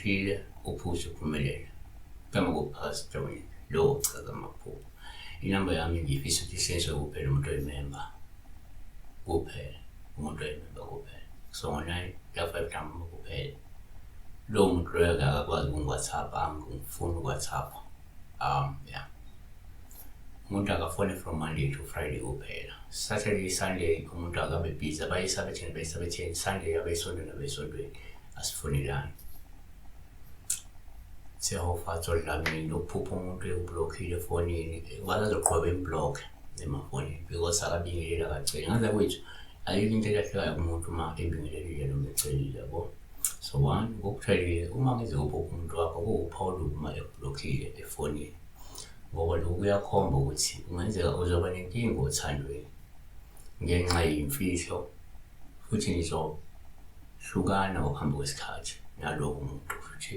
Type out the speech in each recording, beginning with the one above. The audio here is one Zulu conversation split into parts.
uphephile uphuze uphumelele kama kuphasa Johnny lo chaza amaphupho inamba yami ngifisa ukuthi isenze kuphela umuntu oyimember kuphela umuntu oyimember kuphela so ngona ya 5 times kuphela lo muntu loyo akakwazi ukungi-WhatsApp angifuni uku-WhatsApp yeah umuntu akafone from Monday to Friday kuphela Saturday Sunday umuntu akabe busy abayisabetheni Sunday abesontweni asifonelani siyahofa tsolami nophupha umuntu ekublockile efonini bazoqhubeka imblock emafonini because akabingelela kacela ngaze kwethu ayikho into elahlekayo kumuntu uma ebingelelile noma ecelile yabo so one ngokuthelile uma ngize ukuphupha umuntu wakho kuwuphawula uma eblockile efonini ngoba lokhu kuyakhomba ukuthi kungenzeka uzoba nenkinga othandweni ngenxa yimfihlo futhi nizohlukana ngokuhamba kwesikhathi nalowo muntu futhi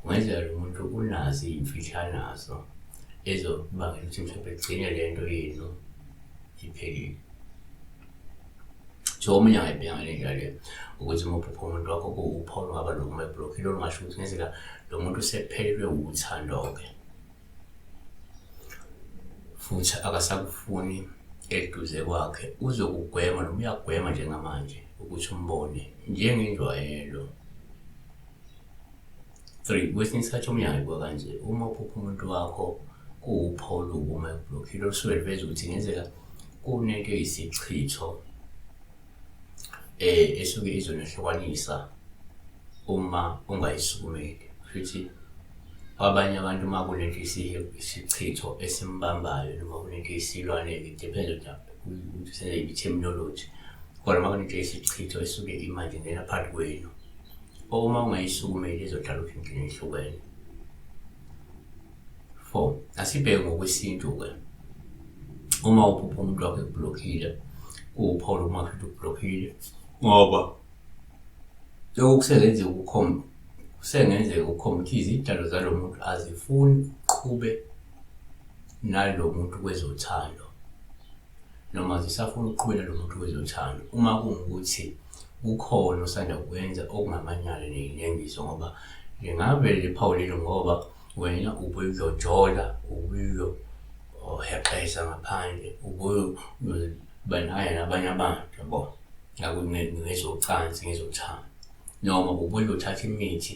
kungenzeka lo muntu unazo iy'mfihlana nazo ezobangela ukuthi mhlawumbe egcine lento yenu iphelile so omunye angayibheka le ndlela le ukuthi uma uphupha umuntu wakho kuwuphawula ungaba noma eblockile okungasho ukuthi kungenzeka lo muntu usephelelwe uthando-ke futhi akasakufuni eduze kwakhe uzokugwema noma uyagwema njengamanje ukuthi umbone njengenjwayelo 3 kwesinye isikhathi omunye angayibeka kanje uma uphupha umuntu wakho kuwuphawula uma eblockile osuke liveza ukuthi kungenzeka kunento eyisichitho esuke izonehlukanisa uma ungayisukumeli futhi abanye abantu uma kunento isichitho esimbambayo noma kunento isilwane depends ukuthi senze i-terminology kodwa uma kunento isichitho esuke imanje ngena phakathi kwenu uma ungayisukumeli izodala inkinga ehlukene 4 asibheke ngokwesintu-ke uma uphupha umuntu wakho eblockile kuwuphawula uma futhi ublockile ngoba lokho kusengenzeka ukukhomba ukuthi izidalo zalo muntu azifuni uqhube nalo muntu kwezothando noma zisafuna uqhubela lo muntu kwezothando uma kungukuthi kukhona osanda kwenza okungamanyala nengiso ngoba ngingavele liphawulile ngoba wena ubuye uyojola ubuye uyoheqeza ngaphandle ubuye banaye nabanye abantu yabo ngakungezocansi ngezothando noma ubuye uthatha imithi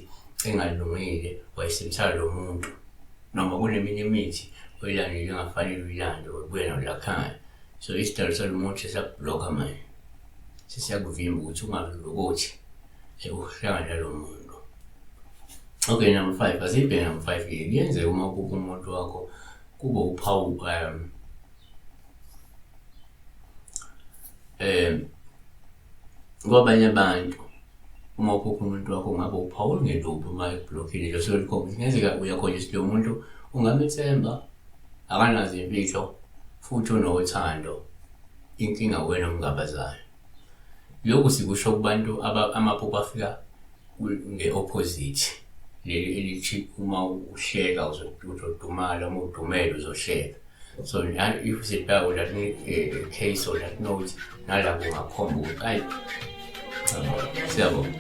engalungile wayisebenzisa lo muntu noma kuneminye imithi oyilandile engafanele uyilande ubuye nayo lakhaya so isidalo salo muntu sesiyabhlokha manje sesiyakuvimba ukuthi ungalukothi uhlangana nalo muntu okay number 5 asibheke number 5 kuyenzeka uma uphupha umuntu wakho kube uphawu kwabanye abantu uma uphupha umuntu wakho ngabe uphawula ngeluphi uma eblockile nje so likhomba kungenzeka uyakhona ukuthi lo muntu ungamethemba akanazo imfihlo futhi unothando inkinga wena ungabazayo lokhu sikusho kubantu amaphupho afika nge-opposite leli elithi uma uhleka uzodumala uma udumele uzohleka so if sibheka that case or that note nalapho ungakhomba ukuthi ayi siyabonga